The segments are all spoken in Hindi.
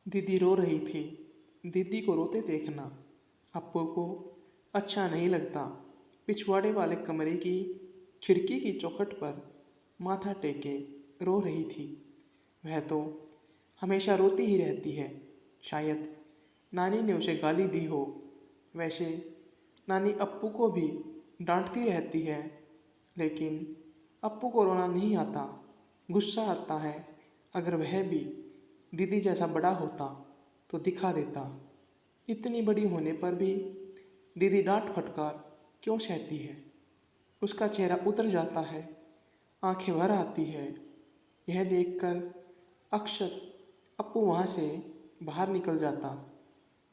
दीदी रो रही थी। दीदी को रोते देखना अप्पू को अच्छा नहीं लगता। पिछवाड़े वाले कमरे की खिड़की की चौखट पर माथा टेके रो रही थी। वह तो हमेशा रोती ही रहती है। शायद नानी ने उसे गाली दी हो। वैसे नानी अप्पू को भी डांटती रहती है, लेकिन अप्पू को रोना नहीं आता। गुस्सा आता है। अगर वह भी दीदी जैसा बड़ा होता तो दिखा देता। इतनी बड़ी होने पर भी दीदी डांट फटकार क्यों सहती है? उसका चेहरा उतर जाता है, आंखें भर आती है। यह देखकर अक्सर अप्पू वहाँ से बाहर निकल जाता।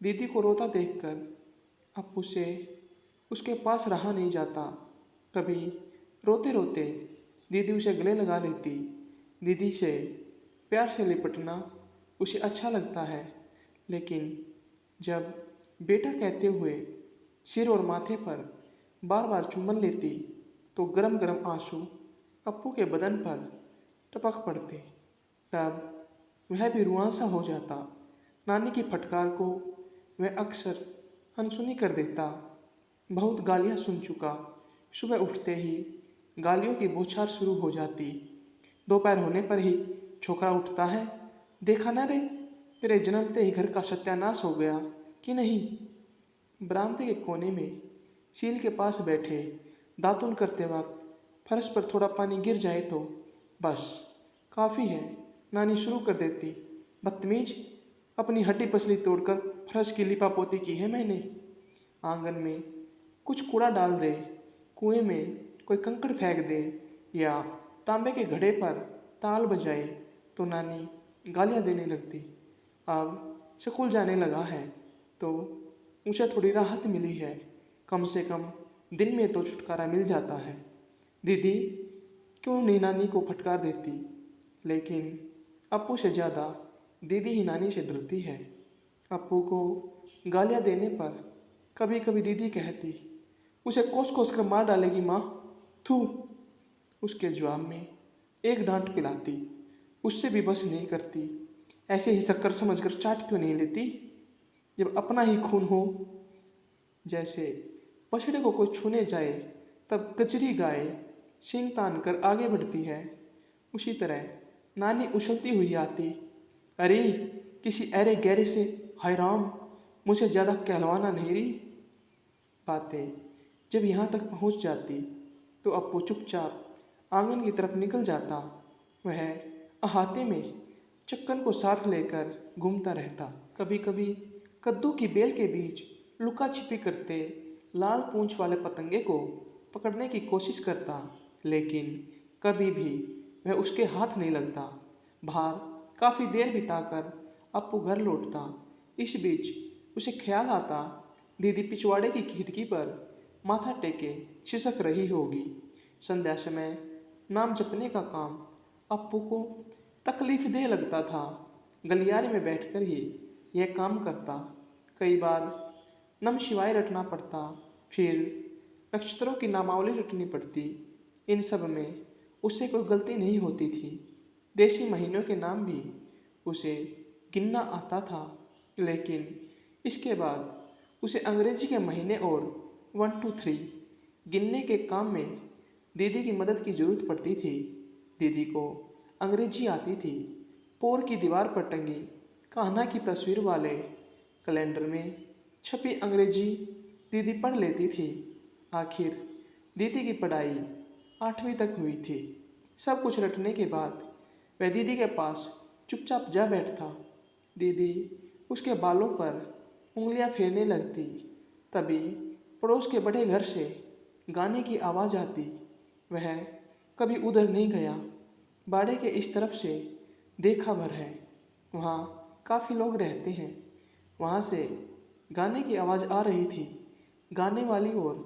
दीदी को रोता देखकर अप्पू से उसके पास रहा नहीं जाता। कभी रोते रोते दीदी उसे गले लगा लेती। दीदी से प्यार से लिपटना उसे अच्छा लगता है, लेकिन जब बेटा कहते हुए सिर और माथे पर बार बार चुम्बन लेती तो गरम गरम आंसू अप्पू के बदन पर टपक पड़ते। तब वह भी रुआंसा हो जाता। नानी की फटकार को वह अक्सर अनसुनी कर देता। बहुत गालियाँ सुन चुका। सुबह उठते ही गालियों की बौछार शुरू हो जाती। दोपहर होने पर ही छोकरा उठता है, देखा ना रे, तेरे जन्मते ही घर का सत्यानाश हो गया कि नहीं। बरामदे के कोने में सील के पास बैठे दातुन करते वक्त फर्श पर थोड़ा पानी गिर जाए तो बस काफ़ी है, नानी शुरू कर देती। बदतमीज, अपनी हड्डी पसली तोड़कर फर्श की लिपापोती की है मैंने। आंगन में कुछ कूड़ा डाल दे, कुएं में कोई कंकड़ फेंक दे या तांबे के घड़े पर ताल बजाए तो नानी गालियाँ देने लगती। अब स्कूल जाने लगा है तो उसे थोड़ी राहत मिली है। कम से कम दिन में तो छुटकारा मिल जाता है। दीदी क्यों नहीं नानी को फटकार देती, लेकिन अप्पू से ज़्यादा दीदी ही नानी से डरती है। अप्पू को गालियाँ देने पर कभी कभी दीदी कहती, उसे कोस कोस कर मार डालेगी माँ, थू। उसके जवाब में एक डांट पिलाती। उससे भी बस नहीं करती। ऐसे ही शक्कर समझकर चाट क्यों नहीं लेती? जब अपना ही खून हो। जैसे बछड़े को कोई छूने जाए तब कचरी गाय सींग तान कर आगे बढ़ती है, उसी तरह नानी उछलती हुई आती। अरे किसी अरे गहरे से, हाय राम, मुझे ज़्यादा कहलवाना नहीं रही। बातें जब यहाँ तक पहुँच जाती तो अप्पू चुपचाप आंगन की तरफ निकल जाता। वह अहाते में चक्कन को साथ लेकर घूमता रहता। कभी कभी कद्दू की बेल के बीच लुका छिपी करते लाल पूंछ वाले पतंगे को पकड़ने की कोशिश करता, लेकिन कभी भी वह उसके हाथ नहीं लगता। बाहर काफ़ी देर बिताकर अप्पू घर लौटता। इस बीच उसे ख्याल आता, दीदी पिछवाड़े की खिड़की पर माथा टेके सिसक रही होगी। संध्या समय नाम जपने का काम अप्पू को तकलीफ दे लगता था। गलियारे में बैठकर ही यह काम करता। कई बार नम शिवाय रटना पड़ता, फिर नक्षत्रों की नामावली रटनी पड़ती। इन सब में उसे कोई गलती नहीं होती थी। देसी महीनों के नाम भी उसे गिनना आता था, लेकिन इसके बाद उसे अंग्रेजी के महीने और 1 2 3 गिनने के काम में दीदी की मदद की ज़रूरत पड़ती थी। दीदी को अंग्रेजी आती थी। पोर की दीवार पर टंगी कान्हा की तस्वीर वाले कैलेंडर में छपी अंग्रेजी दीदी पढ़ लेती थी। आखिर दीदी की पढ़ाई 8वीं तक हुई थी। सब कुछ रटने के बाद वह दीदी के पास चुपचाप जा बैठता। दीदी उसके बालों पर उंगलियां फेरने लगती। तभी पड़ोस के बड़े घर से गाने की आवाज़ आती। वह कभी उधर नहीं गया। बाड़े के इस तरफ से देखा भर है, वहाँ काफ़ी लोग रहते हैं। वहाँ से गाने की आवाज़ आ रही थी। गाने वाली और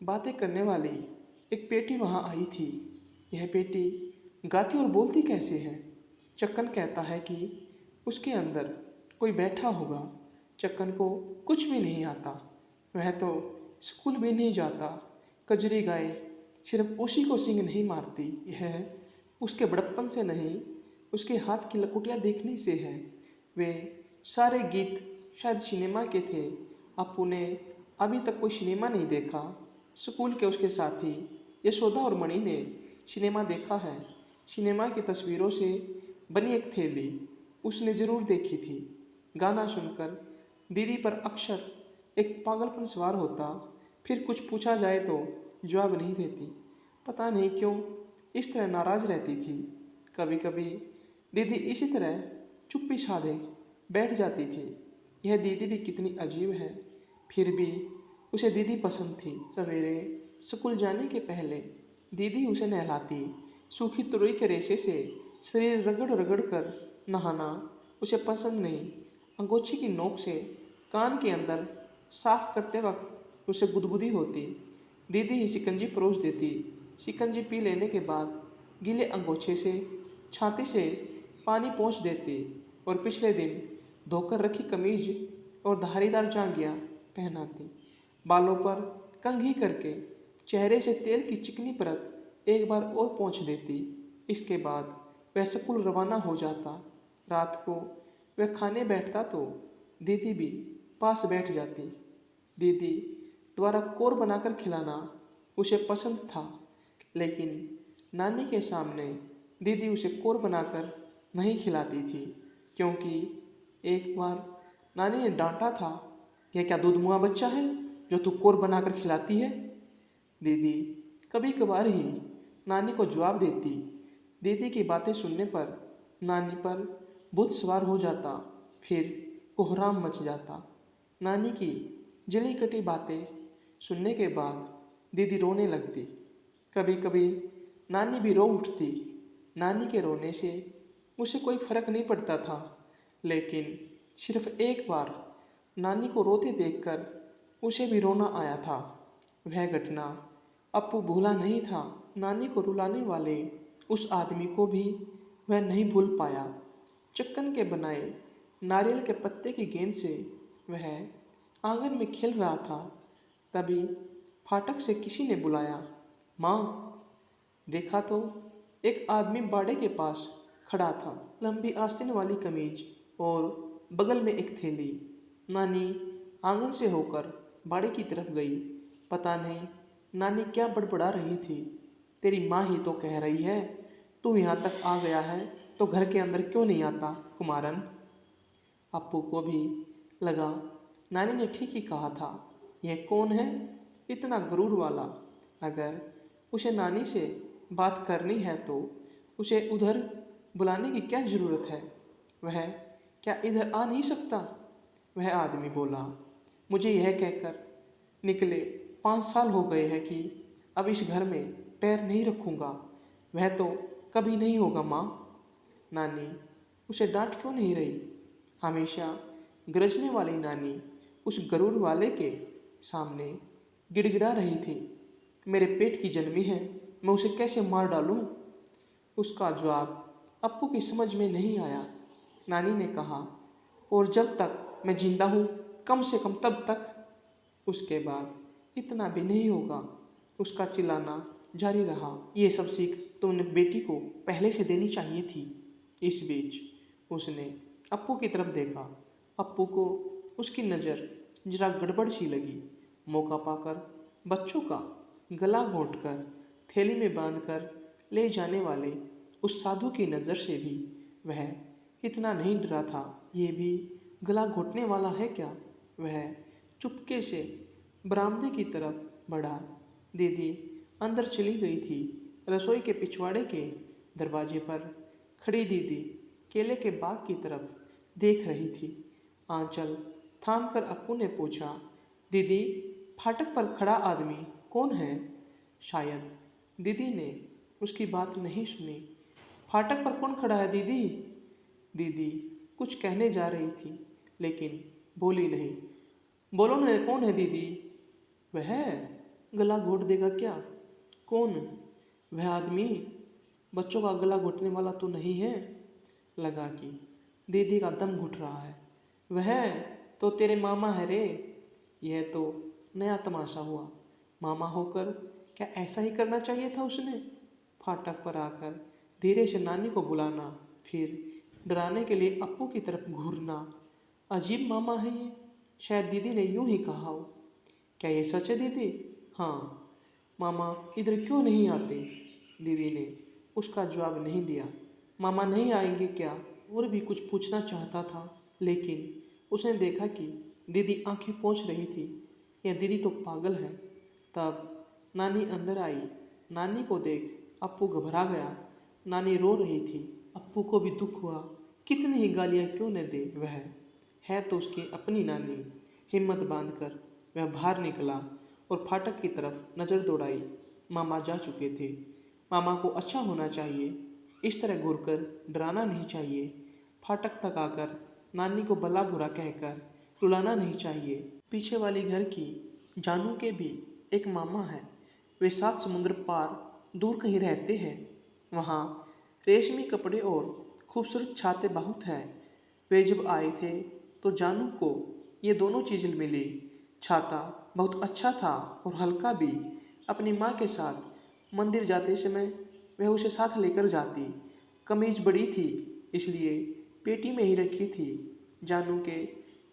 बातें करने वाली एक पेटी वहाँ आई थी। यह पेटी गाती और बोलती कैसे है? चक्कन कहता है कि उसके अंदर कोई बैठा होगा। चक्कन को कुछ भी नहीं आता। वह तो स्कूल भी नहीं जाता। कजरी गाय सिर्फ उसी को सींग नहीं मारती, यह उसके बड़प्पन से नहीं, उसके हाथ की लकुटियाँ देखने से है। वे सारे गीत शायद सिनेमा के थे। अप्पू ने अभी तक कोई सिनेमा नहीं देखा। स्कूल के उसके साथी यशोदा और मणि ने सिनेमा देखा है। सिनेमा की तस्वीरों से बनी एक थैली उसने ज़रूर देखी थी। गाना सुनकर दीदी पर अक्सर एक पागलपन सवार होता। फिर कुछ पूछा जाए तो जवाब नहीं देती। पता नहीं क्यों इस तरह नाराज़ रहती थी। कभी कभी दीदी इसी तरह चुप्पी साधे बैठ जाती थी। यह दीदी भी कितनी अजीब है। फिर भी उसे दीदी पसंद थी। सवेरे स्कूल जाने के पहले दीदी उसे नहलाती। सूखी तुरई के रेशे से शरीर रगड़ रगड़ कर नहाना उसे पसंद नहीं। अंगोछी की नोक से कान के अंदर साफ करते वक्त उसे गुदगुदी होती। दीदी ही शिकंजी परोस देती। शिकंजी पी लेने के बाद गीले अंगोछे से छाती से पानी पोंछ देती और पिछले दिन धोकर रखी कमीज और धारीदार जांघिया पहनाती। बालों पर कंघी करके चेहरे से तेल की चिकनी परत एक बार और पोंछ देती। इसके बाद वह स्कूल रवाना हो जाता। रात को वह खाने बैठता तो दीदी भी पास बैठ जाती। दीदी द्वारा कोर बनाकर खिलाना उसे पसंद था, लेकिन नानी के सामने दीदी उसे कोर बनाकर नहीं खिलाती थी, क्योंकि एक बार नानी ने डांटा था, यह क्या दूधमुआ बच्चा है जो तू कोर बनाकर खिलाती है। दीदी कभी कभार ही नानी को जवाब देती। दीदी की बातें सुनने पर नानी पर भूत सवार हो जाता। फिर कोहराम मच जाता। नानी की जली कटी बातें सुनने के बाद दीदी रोने लगती। कभी कभी नानी भी रो उठती। नानी के रोने से उसे कोई फर्क नहीं पड़ता था, लेकिन सिर्फ एक बार नानी को रोते देखकर उसे भी रोना आया था। वह घटना अप्पू भूला नहीं था। नानी को रुलाने वाले उस आदमी को भी वह नहीं भूल पाया। चक्कन के बनाए नारियल के पत्ते की गेंद से वह आंगन में खेल रहा था। तभी फाटक से किसी ने बुलाया, माँ। देखा तो एक आदमी बाड़े के पास खड़ा था, लंबी आस्तीन वाली कमीज और बगल में एक थैली। नानी आंगन से होकर बाड़े की तरफ गई। पता नहीं नानी क्या बड़बड़ा रही थी। तेरी माँ ही तो कह रही है, तू यहाँ तक आ गया है तो घर के अंदर क्यों नहीं आता कुमारन। अप्पू को भी लगा नानी ने ठीक ही कहा था। यह कौन है इतना गरूर वाला। अगर उसे नानी से बात करनी है तो उसे उधर बुलाने की क्या ज़रूरत है। वह क्या इधर आ नहीं सकता। वह आदमी बोला, मुझे यह कहकर निकले 5 साल हो गए हैं कि अब इस घर में पैर नहीं रखूँगा। वह तो कभी नहीं होगा माँ। नानी उसे डांट क्यों नहीं रही। हमेशा गरजने वाली नानी उस गरूर वाले के सामने गिड़गिड़ा रही थी। मेरे पेट की जन्मी है, मैं उसे कैसे मार डालूं। उसका जवाब अप्पू की समझ में नहीं आया। नानी ने कहा, और जब तक मैं जिंदा हूँ कम से कम तब तक। उसके बाद इतना भी नहीं होगा। उसका चिल्लाना जारी रहा। ये सब सीख तो उन्हें बेटी को पहले से देनी चाहिए थी। इस बीच उसने अप्पू की तरफ देखा। अप्पू को उसकी नज़र जरा गड़बड़ सी लगी। मौका पाकर बच्चों का गला घोंटकर थैली में बांधकर ले जाने वाले उस साधु की नज़र से भी वह इतना नहीं डरा था। ये भी गला घोंटने वाला है क्या। वह चुपके से बरामदे की तरफ बढ़ा। दीदी अंदर चली गई थी। रसोई के पिछवाड़े के दरवाजे पर खड़ी दीदी केले के बाग की तरफ देख रही थी। आंचल थामकर अप्पू ने पूछा, दीदी फाटक पर खड़ा आदमी कौन है। शायद दीदी ने उसकी बात नहीं सुनी। फाटक पर कौन खड़ा है दीदी। दीदी कुछ कहने जा रही थी, लेकिन बोली नहीं। बोलो न, कौन है दीदी। वह गला घोट देगा क्या। कौन। वह आदमी बच्चों का गला घोटने वाला तो नहीं है। लगा कि दीदी का दम घुट रहा है। वह तो तेरे मामा है रे। यह तो नया तमाशा हुआ। मामा होकर क्या ऐसा ही करना चाहिए था उसने। फाटक पर आकर धीरे से नानी को बुलाना, फिर डराने के लिए अप्पू की तरफ घूरना। अजीब मामा है ये, शायद दीदी ने यूं ही कहा हो। क्या ये सच है दीदी? हाँ। मामा इधर क्यों नहीं आते? दीदी ने उसका जवाब नहीं दिया। मामा नहीं आएंगे क्या? और भी कुछ पूछना चाहता था, लेकिन उसने देखा कि दीदी आंखें पोंछ रही थी। यह दीदी तो पागल है। तब नानी अंदर आई। नानी को देख अप्पू घबरा गया। नानी रो रही थी। अप्पू को भी दुख हुआ। कितनी ही गालियाँ क्यों न दे वह, है तो उसकी अपनी नानी। हिम्मत बांधकर वह बाहर निकला और फाटक की तरफ नज़र दौड़ाई। मामा जा चुके थे। मामा को अच्छा होना चाहिए, इस तरह घूरकर डराना नहीं चाहिए। फाटक तक आकर नानी को भला बुरा कहकर रुलाना नहीं चाहिए। पीछे वाली घर की जानू के भी एक मामा है। वे 7 समुंदर पार दूर कहीं रहते हैं। वहाँ रेशमी कपड़े और खूबसूरत छाते बहुत हैं। वे जब आए थे तो जानू को ये दोनों चीज़ें मिली। छाता बहुत अच्छा था और हल्का भी। अपनी माँ के साथ मंदिर जाते समय वह उसे साथ लेकर जाती। कमीज बड़ी थी, इसलिए पेटी में ही रखी थी। जानू के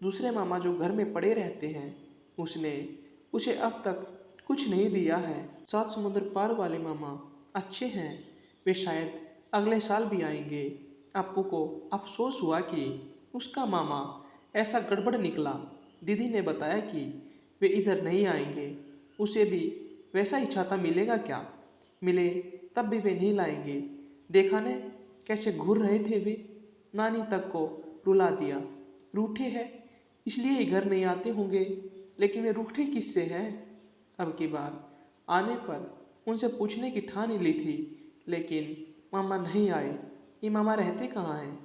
दूसरे मामा जो घर में पड़े रहते हैं, उसने उसे अब तक कुछ नहीं दिया है। 7 समुंदर पार वाले मामा अच्छे हैं। वे शायद अगले साल भी आएंगे। अप्पू को अफसोस हुआ कि उसका मामा ऐसा गड़बड़ निकला। दीदी ने बताया कि वे इधर नहीं आएंगे। उसे भी वैसा ही छाता मिलेगा क्या? मिले तब भी वे नहीं लाएंगे। देखा ने कैसे घूर रहे थे वे। नानी तक को रुला दिया। रूठे हैं इसलिए ही घर नहीं आते होंगे, लेकिन वे रूठे किससे हैं? अब की बार आने पर उनसे पूछने की ठान ही ली थी, लेकिन मामा नहीं आए। ये मामा रहते कहाँ हैं?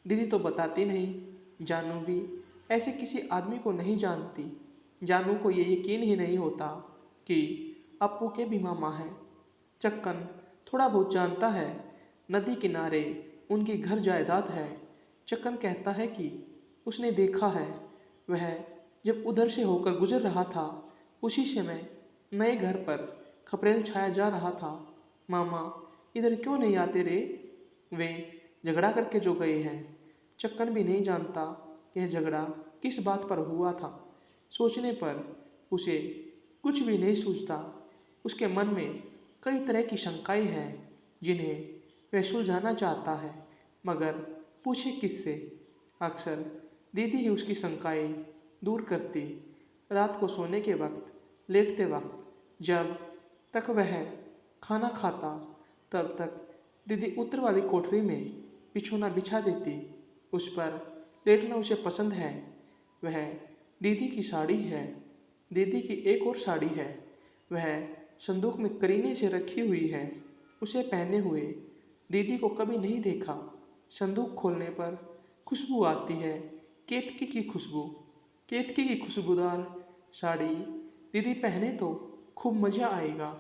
दीदी तो बताती नहीं। जानू भी ऐसे किसी आदमी को नहीं जानती। जानू को ये यकीन ही नहीं होता कि अप्पू के भी मामा हैं। चक्कन थोड़ा बहुत जानता है। नदी किनारे उनकी घर जायदाद है। चक्कन कहता है कि उसने देखा है। वह जब उधर से होकर गुजर रहा था, उसी समय नए घर पर खपरेल छाया जा रहा था। मामा इधर क्यों नहीं आते रे? वे झगड़ा करके जो गए हैं। चक्कन भी नहीं जानता यह झगड़ा किस बात पर हुआ था। सोचने पर उसे कुछ भी नहीं सूझता। उसके मन में कई तरह की शंकाएं हैं जिन्हें वह सुलझाना चाहता है, मगर पूछे किससे? अक्सर दीदी ही उसकी शंकाएं दूर करती। रात को सोने के वक्त, लेटते वक्त, जब तक वह खाना खाता, तब तक दीदी उत्तर वाली कोठरी में बिछौना बिछा देती। उस पर लेटना उसे पसंद है। वह दीदी की साड़ी है। दीदी की एक और साड़ी है। वह संदूक में करीने से रखी हुई है। उसे पहने हुए दीदी को कभी नहीं देखा। संदूक खोलने पर खुशबू आती है, केतकी की खुशबू। केतकी की खुशबूदार साड़ी दीदी पहने तो खूब मज़ा आएगा।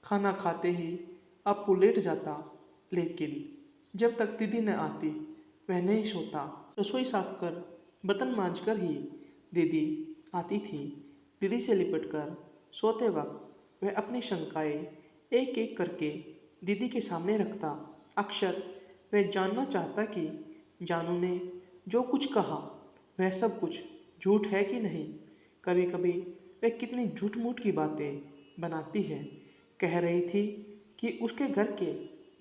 खाना खाते ही अप्पू लेट जाता, लेकिन जब तक दीदी न आती वह नहीं सोता। रसोई साफ कर, बर्तन मांज कर ही दीदी आती थी। दीदी से लिपटकर सोते वक्त वह अपनी शंकाएं एक एक करके दीदी के सामने रखता। अक्सर वह जानना चाहता कि जानू ने जो कुछ कहा वह सब कुछ झूठ है कि नहीं। कभी कभी वह कितनी झूठ मूठ की बातें बनाती है। कह रही थी कि उसके घर के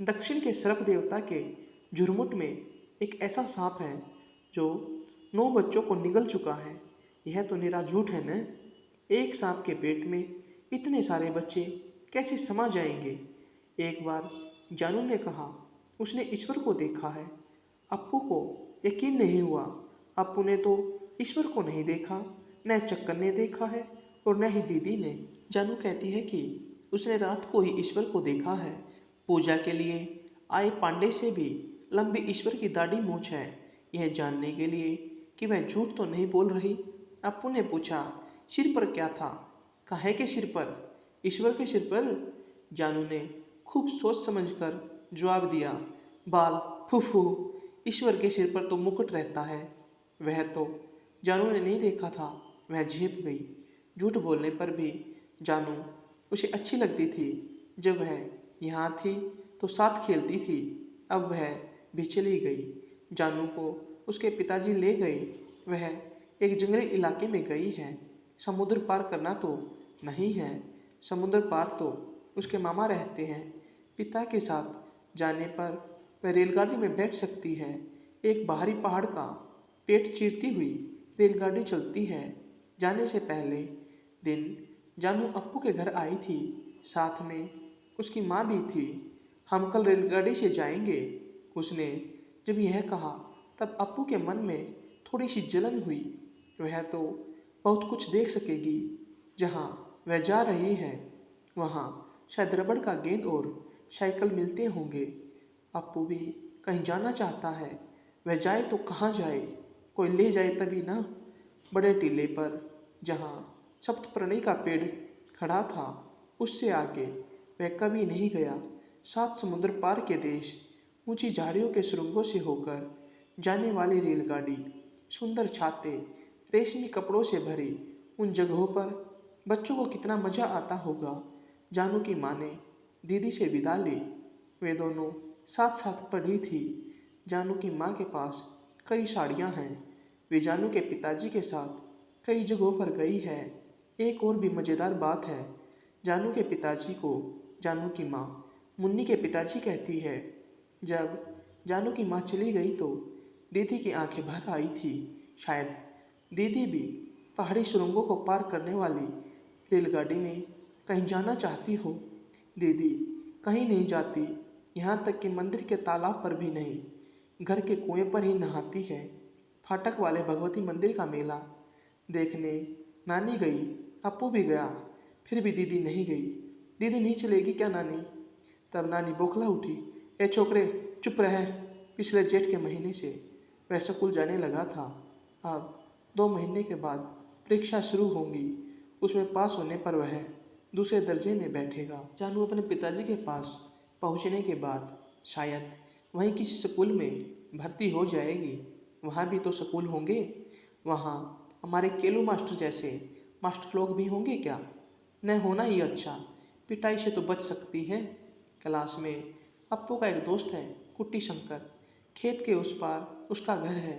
दक्षिण के सर्प देवता के झुरमुट में एक ऐसा सांप है जो 9 बच्चों को निगल चुका है। यह तो निरा झूठ है न। एक सांप के पेट में इतने सारे बच्चे कैसे समा जाएंगे? एक बार जानू ने कहा उसने ईश्वर को देखा है। अप्पू को यकीन नहीं हुआ। अप्पू ने तो ईश्वर को नहीं देखा, न चक्कर ने देखा है और न ही दीदी ने। जानू कहती है कि उसने रात को ही ईश्वर को देखा है। पूजा के लिए आए पांडे से भी लंबी ईश्वर की दाढ़ी मूंछ है, यह जानने के लिए कि वह झूठ तो नहीं बोल रही। अप्पू ने पूछा, सिर पर क्या था? काहे के सिर पर? ईश्वर के सिर पर। जानू ने खूब सोच समझकर जवाब दिया, बाल फूफू, ईश्वर के सिर पर तो मुकुट रहता है। वह तो जानू ने नहीं देखा था। वह झेप गई। झूठ बोलने पर भी जानू उसे अच्छी लगती थी। जब वह यहाँ थी तो साथ खेलती थी। अब वह भी चली गई। जानू को उसके पिताजी ले गए। वह एक जंगली इलाके में गई है। समुद्र पार करना तो नहीं है। समुद्र पार तो उसके मामा रहते हैं। पिता के साथ जाने पर वह रेलगाड़ी में बैठ सकती है। एक बाहरी पहाड़ का पेट चीरती हुई रेलगाड़ी चलती है। जाने से पहले दिन जानू अप्पू के घर आई थी। साथ में उसकी माँ भी थी। हम कल रेलगाड़ी से जाएंगे। उसने जब यह कहा तब अप्पू के मन में थोड़ी सी जलन हुई। वह तो बहुत कुछ देख सकेगी। जहाँ वह जा रही है वहाँ शायद रबड़ का गेंद और साइकिल मिलते होंगे। अप्पू भी कहीं जाना चाहता है। वह जाए तो कहाँ जाए? कोई ले जाए तभी ना। बड़े टीले पर जहाँ सप्तपर्णी का पेड़ खड़ा था उससे आगे वह कभी नहीं गया। 7 समुद्र पार के देश, ऊंची झाड़ियों के सुरंगों से होकर जाने वाली रेलगाड़ी, सुंदर छाते, रेशमी कपड़ों से भरी उन जगहों पर बच्चों को कितना मज़ा आता होगा। जानू की माँ ने दीदी से विदा ली। वे दोनों साथ साथ पढ़ी थी। जानू की माँ के पास कई साड़ियाँ हैं। वे जानू के पिताजी के साथ कई जगहों पर गई है। एक और भी मज़ेदार बात है, जानू के पिताजी को जानू की माँ मुन्नी के पिताजी कहती है। जब जानू की माँ चली गई तो दीदी की आंखें भर आई थी। शायद दीदी भी पहाड़ी सुरंगों को पार करने वाली रेलगाड़ी में कहीं जाना चाहती हो। दीदी कहीं नहीं जाती, यहाँ तक कि मंदिर के तालाब पर भी नहीं। घर के कुएं पर ही नहाती है। फाटक वाले भगवती मंदिर का मेला देखने नानी गई, अप्पू भी गया, फिर भी दीदी नहीं गई। दीदी नहीं चलेगी क्या नानी? तब नानी बौखला उठी। ए छोकरे चुप रह। पिछले जेठ के महीने से वह स्कूल जाने लगा था। अब 2 महीने के बाद परीक्षा शुरू होंगी। उसमें पास होने पर वह दूसरे दर्जे में बैठेगा। जानू अपने पिताजी के पास पहुंचने के बाद शायद वहीं किसी स्कूल में भर्ती हो जाएगी। वहाँ भी तो स्कूल होंगे। वहाँ हमारे केलू मास्टर जैसे मास्टर लोग भी होंगे क्या? न होना ही अच्छा, पिटाई से तो बच सकती है। क्लास में अप्पू का एक दोस्त है कुट्टी शंकर। खेत के उस पार उसका घर है।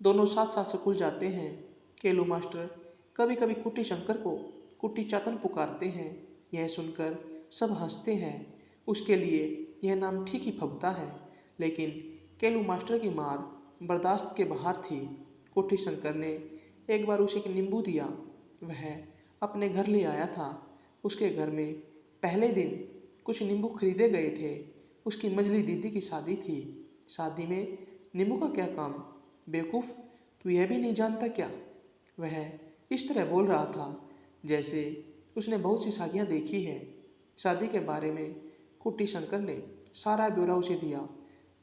दोनों साथ साथ स्कूल जाते हैं। केलू मास्टर कभी कभी कुट्टी शंकर को कुट्टी चातन पुकारते हैं। यह सुनकर सब हंसते हैं। उसके लिए यह नाम ठीक ही फबता है। लेकिन केलू मास्टर की मार बर्दाश्त के बाहर थी। कुट्टी शंकर ने एक बार उसे एक नींबू दिया। वह अपने घर ले आया था। उसके घर में पहले दिन कुछ नींबू खरीदे गए थे। उसकी मझली दीदी की शादी थी। शादी में नींबू का क्या काम? बेवकूफ़, तू यह भी नहीं जानता क्या? वह इस तरह बोल रहा था जैसे उसने बहुत सी शादियाँ देखी है। शादी के बारे में कुट्टी शंकर ने सारा ब्यौरा उसे दिया।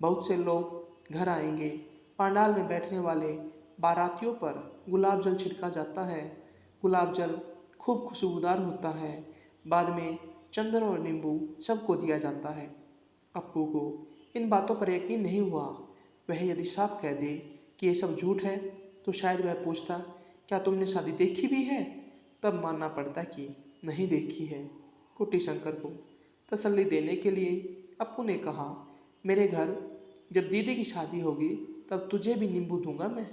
बहुत से लोग घर आएंगे। पंडाल में बैठने वाले बारातियों पर गुलाब जल छिड़का जाता है। गुलाब जल खूब खुशबूदार होता है। बाद में चंदन और नींबू सबको दिया जाता है। अप्पू को इन बातों पर यकीन नहीं हुआ। वह यदि साफ कह दे कि ये सब झूठ है तो शायद वह पूछता, क्या तुमने शादी देखी भी है? तब मानना पड़ता कि नहीं देखी है। कुट्टी शंकर को तसल्ली देने के लिए अप्पू ने कहा, मेरे घर जब दीदी की शादी होगी तब तुझे भी नींबू दूंगा मैं।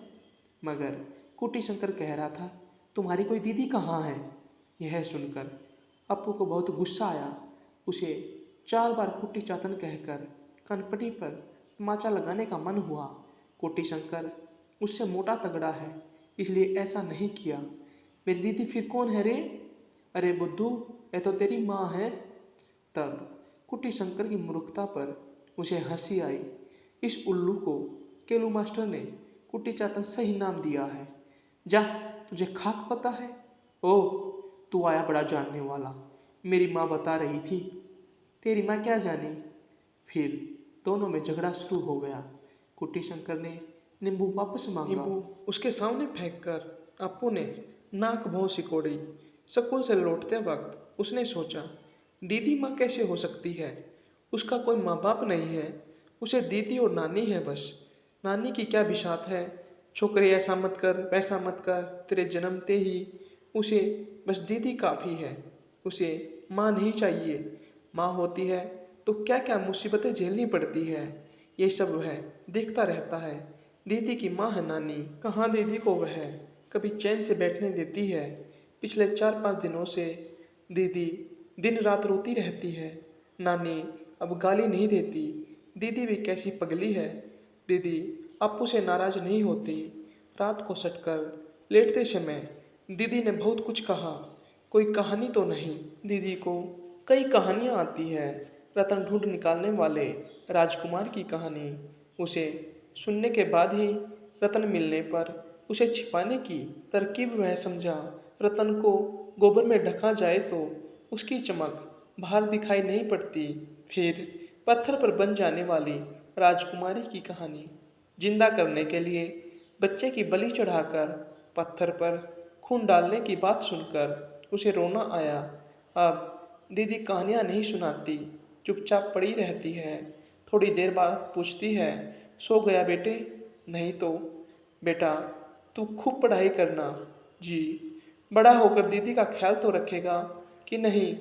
मगर कुट्टी शंकर कह रहा था, तुम्हारी कोई दीदी कहाँ है? यह सुनकर अप्पू को बहुत गुस्सा आया। उसे 4 बार कुट्टी चातन कहकर कनपटी पर तमाचा लगाने का मन हुआ। कुट्टी शंकर उससे मोटा तगड़ा है, इसलिए ऐसा नहीं किया। मेरी दीदी फिर कौन है रे? अरे बुद्धू, यह तो तेरी माँ है। तब कुट्टी शंकर की मूर्खता पर उसे हंसी आई। इस उल्लू को केलू मास्टर ने कुट्टी चातन सही नाम दिया है। जा, तुझे खाक पता है? ओ, तू आया बड़ा जानने वाला। मेरी माँ बता रही थी। तेरी माँ क्या जानी? फिर दोनों में झगड़ा शुरू हो गया। कुट्टी शंकर ने नींबू वापस मांगा। नींबू उसके सामने फेंककर अप्पू ने नाक भौं सिकोड़ी। स्कूल से लौटते वक्त उसने सोचा, दीदी माँ कैसे हो सकती है? उसका कोई माँ बाप नहीं है। उसे दीदी और नानी है बस। नानी की क्या बिसात है? छोकरे ऐसा मत कर, वैसा मत कर। तेरे जन्मते ही उसे बस दीदी काफ़ी है। उसे माँ नहीं चाहिए। माँ होती है तो क्या क्या मुसीबतें झेलनी पड़ती है, ये सब वह देखता रहता है। दीदी की माँ है नानी, कहाँ दीदी को वह कभी चैन से बैठने देती है। पिछले 4-5 दिनों से दीदी दिन रात रोती रहती है। नानी अब गाली नहीं देती। दीदी भी कैसी पगली है। दीदी अप्पू से नाराज नहीं होती। रात को सटकर लेटते समय दीदी ने बहुत कुछ कहा। कोई कहानी तो नहीं। दीदी को कई कहानियाँ आती है। रतन ढूंढ निकालने वाले राजकुमार की कहानी। उसे सुनने के बाद ही रतन मिलने पर उसे छिपाने की तरकीब वह समझा। रतन को गोबर में ढका जाए तो उसकी चमक बाहर दिखाई नहीं पड़ती। फिर पत्थर पर बन जाने वाली राजकुमारी की कहानी। जिंदा करने के लिए बच्चे की बलि चढ़ाकर पत्थर पर खून डालने की बात सुनकर उसे रोना आया। अब दीदी कहानियाँ नहीं सुनाती, चुपचाप पड़ी रहती है। थोड़ी देर बाद पूछती है, सो गया बेटे? नहीं तो बेटा तू खूब पढ़ाई करना। जी। बड़ा होकर दीदी का ख्याल तो रखेगा कि नहीं?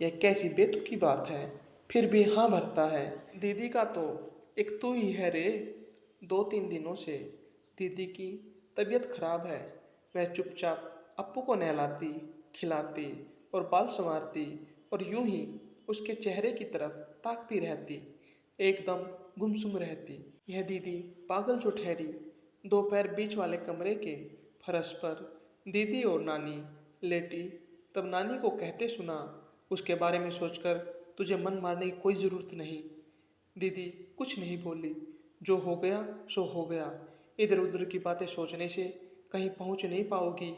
यह कैसी बेतुकी बात है। फिर भी हाँ भरता है। दीदी का तो एक तू ही है रे। 2-3 दिनों से दीदी की तबीयत खराब है। वह चुपचाप अप्पू को नहलाती, खिलाती और बाल संवारती और यूं ही उसके चेहरे की तरफ ताकती रहती, एकदम गुमसुम रहती। यह दीदी पागल जो ठहरी। दोपहर बीच वाले कमरे के फर्श पर दीदी और नानी लेटी, तब नानी को कहते सुना, उसके बारे में सोचकर तुझे मन मारने की कोई ज़रूरत नहीं। दीदी कुछ नहीं बोली। जो हो गया सो हो गया। इधर उधर की बातें सोचने से कहीं पहुंच नहीं पाओगी।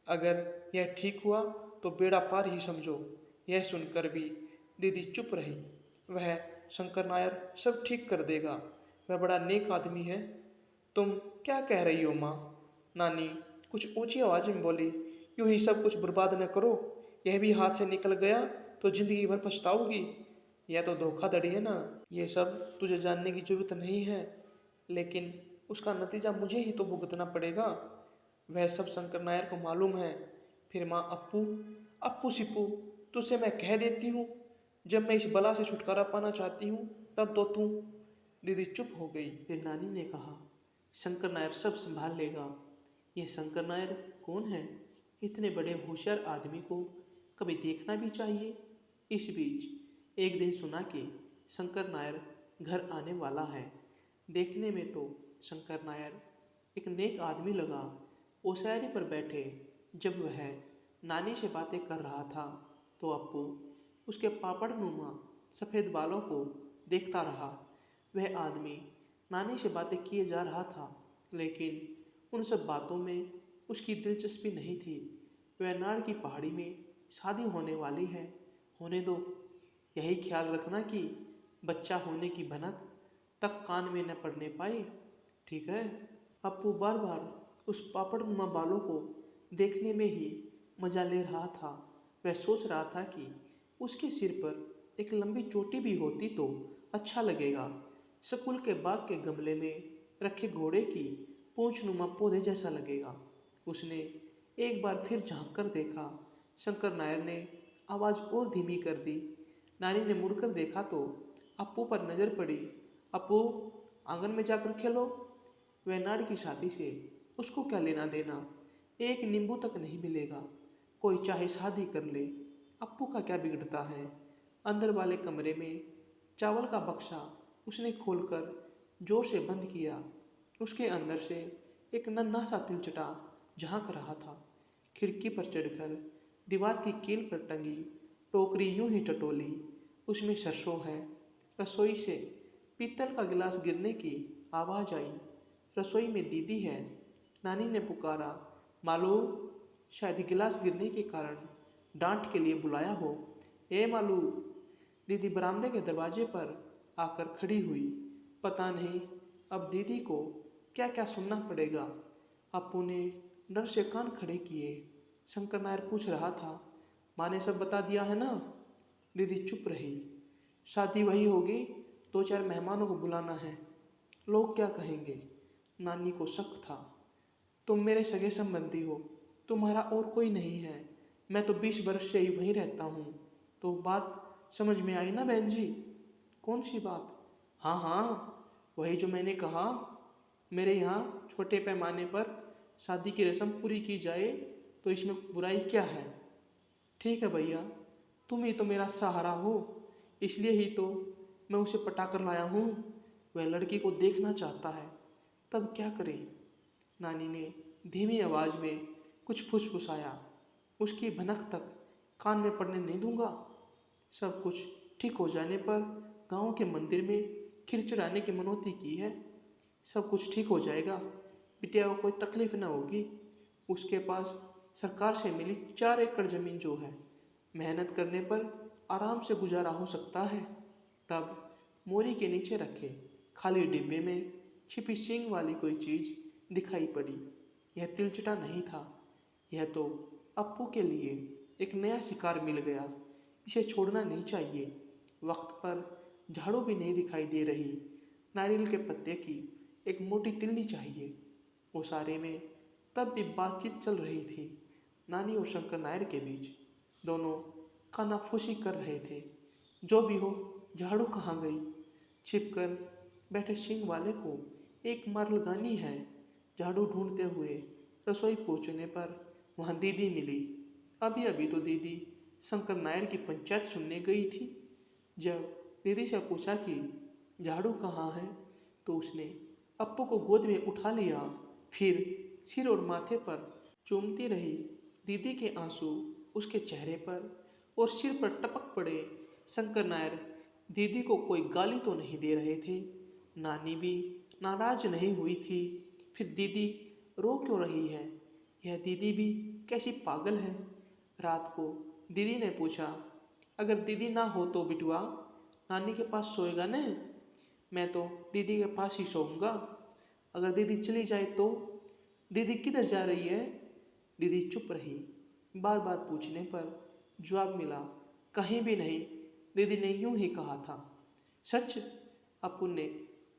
अगर यह ठीक हुआ तो बेड़ा पार ही समझो। यह सुनकर भी दीदी चुप रही। वह शंकर नायर सब ठीक कर देगा। वह बड़ा नेक आदमी है। तुम क्या कह रही हो माँ? नानी कुछ ऊंची आवाज में बोली। यूं ही सब कुछ बर्बाद न करो। यह भी हाथ से निकल गया तो जिंदगी भर पछताओगी। यह तो धोखाधड़ी है ना। ये सब तुझे जानने की जरूरत नहीं है, लेकिन उसका नतीजा मुझे ही तो भुगतना पड़ेगा। वह सब शंकर नायर को मालूम है। फिर माँ अप्पू, अप्पू सिप्पू तुझसे मैं कह देती हूँ, जब मैं इस बला से छुटकारा पाना चाहती हूँ तब तो तू। दीदी चुप हो गई। फिर नानी ने कहा, शंकर नायर सब संभाल लेगा। यह शंकर नायर कौन है? इतने बड़े होशियार आदमी को कभी देखना भी चाहिए। इस बीच एक दिन सुना कि शंकर नायर घर आने वाला है। देखने में तो शंकर नायर एक नेक आदमी लगा। ओसारी पर बैठे जब वह नानी से बातें कर रहा था तो अप्पू उसके पापड़ नुमा सफ़ेद बालों को देखता रहा। वह आदमी नानी से बातें किए जा रहा था, लेकिन उन सब बातों में उसकी दिलचस्पी नहीं थी। वह नाड़ की पहाड़ी में शादी होने वाली है, होने दो। यही ख्याल रखना कि बच्चा होने की भनक तक कान में न पड़ने पाए, ठीक है? अप्पू बार बार उस पापड़नुमा बालों को देखने में ही मजा ले रहा था। वह सोच रहा था कि उसके सिर पर एक लंबी चोटी भी होती तो अच्छा लगेगा। स्कूल के बाग के गमले में रखे घोड़े की पूंछनुमा पौधे जैसा लगेगा। उसने एक बार फिर झांक कर देखा। शंकर नायर ने आवाज़ और धीमी कर दी। नानी ने मुड़कर देखा तो अप्पू पर नज़र पड़ी। अप्पू, आंगन में जाकर खेलो। वह नाड़ की शादी से उसको क्या लेना देना? एक नींबू तक नहीं मिलेगा। कोई चाहे शादी कर ले, अप्पू का क्या बिगड़ता है? अंदर वाले कमरे में चावल का बक्सा उसने खोलकर जोर से बंद किया। उसके अंदर से एक नन्हा सा तिलचटा झांक रहा था। खिड़की पर चढ़कर दीवार की कील पर टंगी टोकरी यूं ही टटोली। उसमें सरसों है। रसोई से पीतल का गिलास गिरने की आवाज़ आई। रसोई में दीदी है। नानी ने पुकारा, मालू। शायद गिलास गिरने के कारण डांट के लिए बुलाया हो। ए मालू। दीदी बरामदे के दरवाजे पर आकर खड़ी हुई। पता नहीं अब दीदी को क्या क्या सुनना पड़ेगा। अप्पू ने डर से कान खड़े किए। शंकर नायर पूछ रहा था, माँ ने सब बता दिया है ना? दीदी चुप रही। शादी वही होगी, 2-4 मेहमानों को बुलाना है। लोग क्या कहेंगे? नानी को शक था। तुम मेरे सगे संबंधी हो, तुम्हारा और कोई नहीं है। मैं तो 20 वर्ष से ही वहीं रहता हूँ। तो बात समझ में आई ना बहन जी? कौन सी बात? हाँ हाँ, वही जो मैंने कहा। मेरे यहाँ छोटे पैमाने पर शादी की रस्म पूरी की जाए तो इसमें बुराई क्या है। ठीक है भैया, तुम ही तो मेरा सहारा हो, इसलिए ही तो मैं उसे पटा कर लाया हूँ। वह लड़की को देखना चाहता है, तब क्या करे। नानी ने धीमी आवाज में कुछ फुसफुसाया। उसकी भनक तक कान में पड़ने नहीं दूंगा। सब कुछ ठीक हो जाने पर गांव के मंदिर में खीर चढ़ाने की मनौती की है। सब कुछ ठीक हो जाएगा, बिटिया को कोई तकलीफ ना होगी। उसके पास सरकार से मिली 4 एकड़ जमीन जो है, मेहनत करने पर आराम से गुजारा हो सकता है। तब मोरी के नीचे रखे खाली डिब्बे में छिपी सींग वाली कोई चीज दिखाई पड़ी। यह तिलचटा नहीं था, यह तो अप्पू के लिए एक नया शिकार मिल गया। इसे छोड़ना नहीं चाहिए। वक्त पर झाड़ू भी नहीं दिखाई दे रही। नारियल के पत्ते की एक मोटी तिल्ली चाहिए। ओसारे में तब भी बातचीत चल रही थी नानी और शंकर नायर के बीच। दोनों कानाफूसी कर रहे थे। जो भी हो, झाड़ू कहाँ गई। छिपकर बैठे सिंह वाले को एक मार लगानी है। झाड़ू ढूंढते हुए रसोई पहुंचने पर वहाँ दीदी मिली। अभी अभी तो दीदी शंकर नायर की पंचायत सुनने गई थी। जब दीदी से पूछा कि झाड़ू कहाँ है, तो उसने अप्पू को गोद में उठा लिया। फिर सिर और माथे पर चूमती रही। दीदी के आंसू उसके चेहरे पर और सिर पर टपक पड़े। शंकर नायर दीदी को कोई गाली तो नहीं दे रहे थे। नानी भी नाराज नहीं हुई थी। फिर दीदी रो क्यों रही है। यह दीदी भी कैसी पागल है। रात को दीदी ने पूछा, अगर दीदी ना हो तो बिटुआ नानी के पास सोएगा न। मैं तो दीदी के पास ही सोऊंगा। अगर दीदी चली जाए तो। दीदी किधर जा रही है। दीदी चुप रही। बार बार पूछने पर जवाब मिला, कहीं भी नहीं। दीदी ने यूं ही कहा था। सच। अपुन ने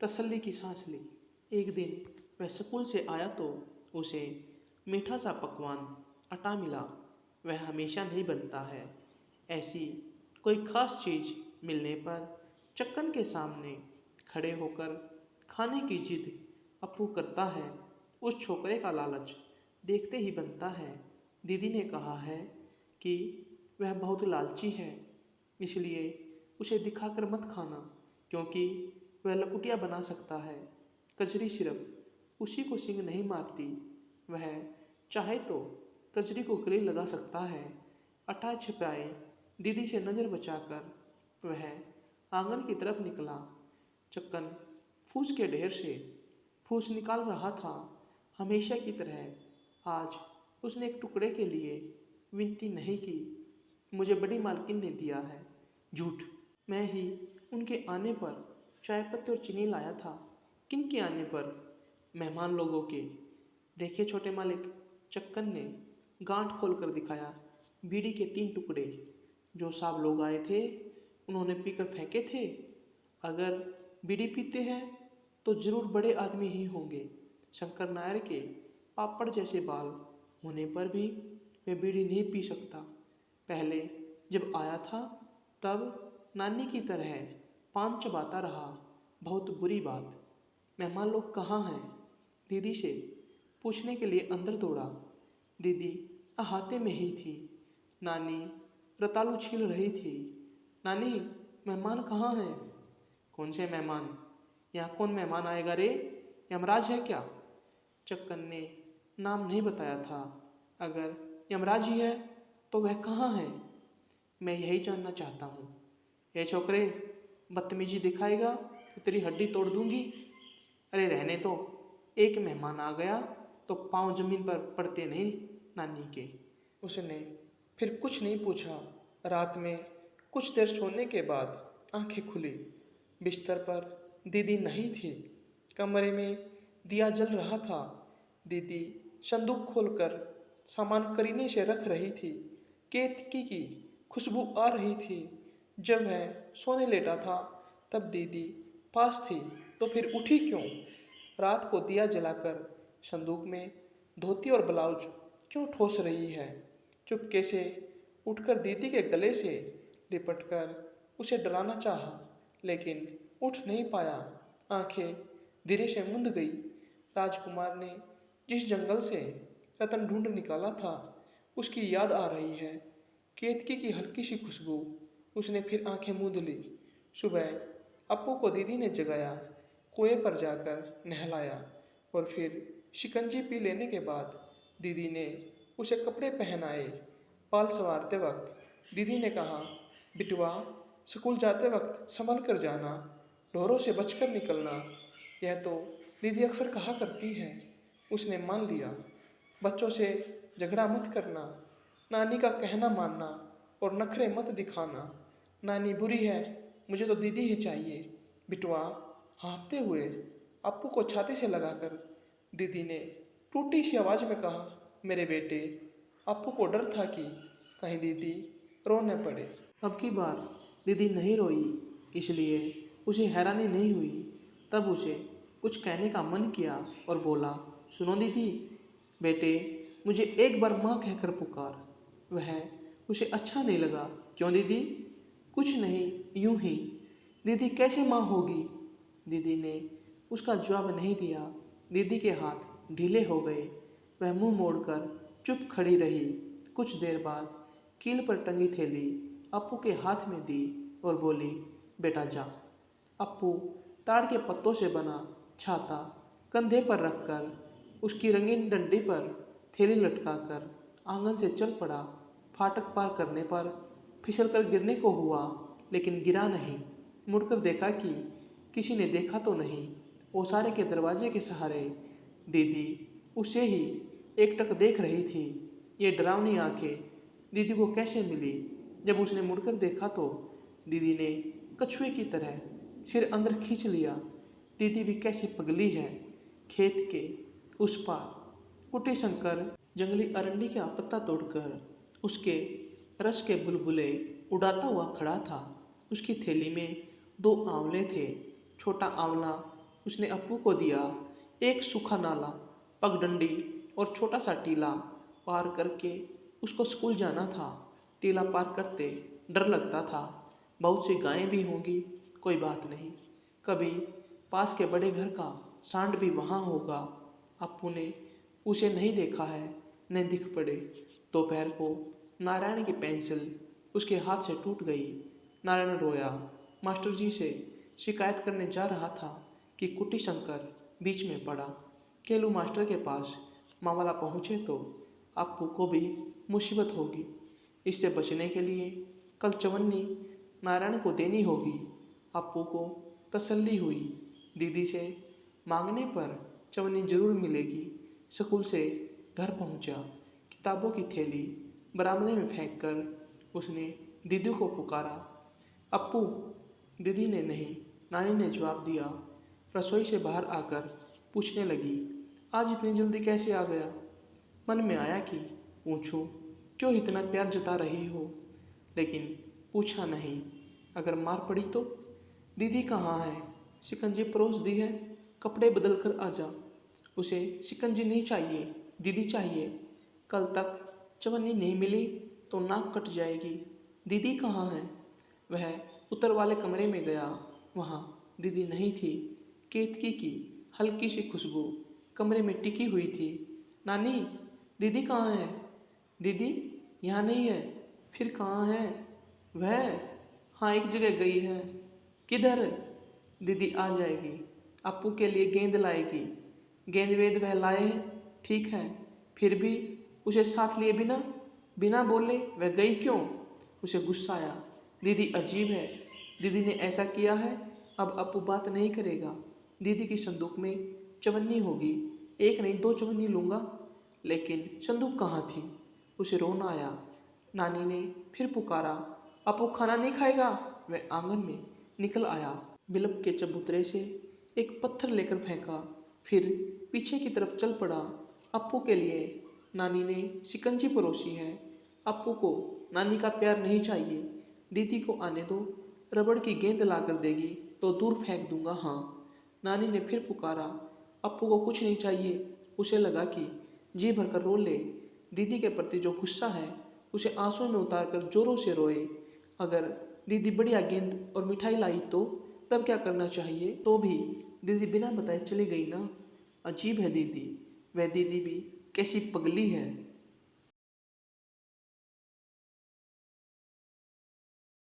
तसल्ली की सांस ली। एक दिन वह स्कूल से आया तो उसे मीठा सा पकवान आटा मिला। वह हमेशा नहीं बनता है। ऐसी कोई खास चीज़ मिलने पर चक्कन के सामने खड़े होकर खाने की जिद अप्पू करता है। उस छोकरे का लालच देखते ही बनता है। दीदी ने कहा है कि वह बहुत लालची है, इसलिए उसे दिखाकर मत खाना, क्योंकि वह लकुटिया बना सकता है। कजरी सिर्फ उसी को सींग नहीं मारती, वह चाहे तो कजरी को गले लगा सकता है। अटा छिपाए दीदी से नज़र बचाकर वह आंगन की तरफ निकला। चक्कन फूस के ढेर से फूस निकाल रहा था। हमेशा की तरह आज उसने एक टुकड़े के लिए विनती नहीं की। मुझे बड़ी मालकिन ने दिया है। झूठ। मैं ही उनके आने पर चाय पत्ती और चीनी लाया था। किन के आने पर। मेहमान लोगों के। देखिए छोटे मालिक, चक्कन ने गांठ खोल कर दिखाया। बीड़ी के 3 टुकड़े जो साहब लोग आए थे उन्होंने पीकर फेंके थे। अगर बीड़ी पीते हैं तो जरूर बड़े आदमी ही होंगे। शंकर नायर के पापड़ जैसे बाल होने पर भी वे बीड़ी नहीं पी सकता। पहले जब आया था तब नानी की तरह पान चबाता रहा। बहुत बुरी बात। मेहमान लोग कहाँ हैं। दीदी से पूछने के लिए अंदर दौड़ा। दीदी अहाते में ही थी। नानी रतालू छील रही थी। नानी, मेहमान कहाँ हैं। कौन से मेहमान। यहाँ कौन मेहमान आएगा रे। यमराज है क्या। चक्कन ने नाम नहीं बताया था। अगर यमराज ही है तो वह कहाँ है। मैं यही जानना चाहता हूँ। ये छोकरे, बदतमीजी दिखाएगा तो तेरी हड्डी तोड़ दूंगी। अरे रहने तो, एक मेहमान आ गया तो पाँव जमीन पर पड़ते नहीं नानी के। उसने फिर कुछ नहीं पूछा। रात में कुछ देर सोने के बाद आंखें खुली। बिस्तर पर दीदी नहीं थी। कमरे में दिया जल रहा था। दीदी संदूक खोलकर सामान करीने से रख रही थी। केतकी की खुशबू आ रही थी। जब वह सोने लेटा था तब दीदी पास थी, तो फिर उठी क्यों। रात को दिया जलाकर संदूक में धोती और ब्लाउज क्यों ठोस रही है। चुपके से उठकर दीदी के गले से लिपटकर उसे डराना चाहा, लेकिन उठ नहीं पाया। आंखें धीरे से मूंद गई। राजकुमार ने जिस जंगल से रतन ढूंढ निकाला था उसकी याद आ रही है। केतकी की हल्की सी खुशबू। उसने फिर आंखें मूंद ली। सुबह अप्पू को दीदी ने जगाया, कुएं पर जाकर नहलाया और फिर शिकंजी पी लेने के बाद दीदी ने उसे कपड़े पहनाए। बाल संवारते वक्त दीदी ने कहा, बिटवा, स्कूल जाते वक्त संभल कर जाना, ढोरों से बचकर निकलना। यह तो दीदी अक्सर कहा करती है। उसने मान लिया। बच्चों से झगड़ा मत करना, नानी का कहना मानना और नखरे मत दिखाना। नानी बुरी है, मुझे तो दीदी ही चाहिए। बिटवा हाँफते हुए अप्पू को छाती से लगाकर दीदी ने टूटी सी आवाज़ में कहा, मेरे बेटे। अप्पू को डर था कि कहीं दीदी रो न पड़े। अब की बार दीदी नहीं रोई, इसलिए उसे हैरानी नहीं हुई। तब उसे कुछ कहने का मन किया और बोला, सुनो दीदी, बेटे, मुझे एक बार माँ कहकर पुकार। वह उसे अच्छा नहीं लगा। क्यों दीदी? कुछ नहीं, यूं ही। दीदी कैसे माँ होगी? दीदी ने उसका जवाब नहीं दिया। दीदी के हाथ ढीले हो गए। वह मुंह मोड़कर चुप खड़ी रही। कुछ देर बाद कील पर टंगी थैली अप्पू के हाथ में दी और बोली, बेटा जा। अप्पू ताड़ के पत्तों से बना छाता कंधे पर रखकर उसकी रंगीन डंडी पर थैली लटकाकर आंगन से चल पड़ा। फाटक पार करने पर फिसल कर गिरने को हुआ, लेकिन गिरा नहीं। मुड़कर देखा कि किसी ने देखा तो नहीं। ओसारे के दरवाजे के सहारे दीदी उसे ही एकटक देख रही थी। ये डरावनी आंखें दीदी को कैसे मिली? जब उसने मुड़कर देखा तो दीदी ने कछुए की तरह सिर अंदर खींच लिया। दीदी भी कैसी पगली है। खेत के उस पार कुटी शंकर जंगली अरंडी का पत्ता तोड़कर उसके रस के बुलबुले उड़ाता हुआ खड़ा था। उसकी थैली में 2 आंवले थे। छोटा आंवला उसने अप्पू को दिया। एक सूखा नाला, पगडंडी और छोटा सा टीला पार करके उसको स्कूल जाना था। टीला पार करते डर लगता था। बहुत सी गायें भी होंगी, कोई बात नहीं। कभी पास के बड़े घर का सांड भी वहाँ होगा। अप्पू ने उसे नहीं देखा है, न दिख पड़े। दोपहर को नारायण की पेंसिल उसके हाथ से टूट गई। नारायण रोया। मास्टर जी से शिकायत करने जा रहा था कि कुटी शंकर बीच में पड़ा। केलू मास्टर के पास मामला पहुँचे तो अप्पू को भी मुसीबत होगी। इससे बचने के लिए कल चवन्नी नारायण को देनी होगी। अप्पू को तसल्ली हुई। दीदी से मांगने पर चवन्नी जरूर मिलेगी। स्कूल से घर पहुंचा। किताबों की थैली बरामदे में फेंककर उसने दीदी को पुकारा, अप्पू। दीदी ने नहीं, नानी ने जवाब दिया। रसोई से बाहर आकर पूछने लगी, आज इतनी जल्दी कैसे आ गया? मन में आया कि पूछूं, क्यों इतना प्यार जता रही हो, लेकिन पूछा नहीं। अगर मार पड़ी तो? दीदी कहाँ है? शिकंजी परोस दी है, कपड़े बदल कर आ जा। उसे शिकंजी नहीं चाहिए, दीदी चाहिए। कल तक चवन्नी नहीं मिली तो नाक कट जाएगी। दीदी कहाँ है? वह उत्तर वाले कमरे में गया। वहाँ दीदी नहीं थी। केतकी की हल्की सी खुशबू कमरे में टिकी हुई थी। नानी, दीदी कहाँ है? दीदी यहाँ नहीं है। फिर कहाँ है वह? हाँ, एक जगह गई है। किधर? दीदी आ जाएगी, अप्पू के लिए गेंद लाएगी। गेंद वेद वह लाए है, ठीक है, फिर भी उसे साथ लिए बिना बिना बोले वह गई क्यों? उसे गुस्सा आया। दीदी अजीब है, दीदी ने ऐसा किया है, अब अप्पू बात नहीं करेगा। दीदी की संदूक में चवन्नी होगी, एक नहीं 2 चवन्नी लूँगा। लेकिन संदूक कहाँ थी? उसे रोना आया। नानी ने फिर पुकारा, अप्पू खाना नहीं खाएगा? वह आंगन में निकल आया। बिलप के चबूतरे से एक पत्थर लेकर फेंका, फिर पीछे की तरफ चल पड़ा। अप्पू के लिए नानी ने शिकंजी परोसी है। अप्पू को नानी का प्यार नहीं चाहिए। दीदी को आने दो, रबड़ की गेंद ला कर देगी तो दूर फेंक दूंगा। हाँ। नानी ने फिर पुकारा, अप्पू को कुछ नहीं चाहिए। उसे लगा कि जी भरकर रो ले। दीदी के प्रति जो गुस्सा है उसे आंसू में उतार कर जोरों से रोए। अगर दीदी बढ़िया गेंद और मिठाई लाई तो तब क्या करना चाहिए? तो भी दीदी बिना बताए चली गई ना। अजीब है दीदी, वह दीदी भी कैसी पगली है।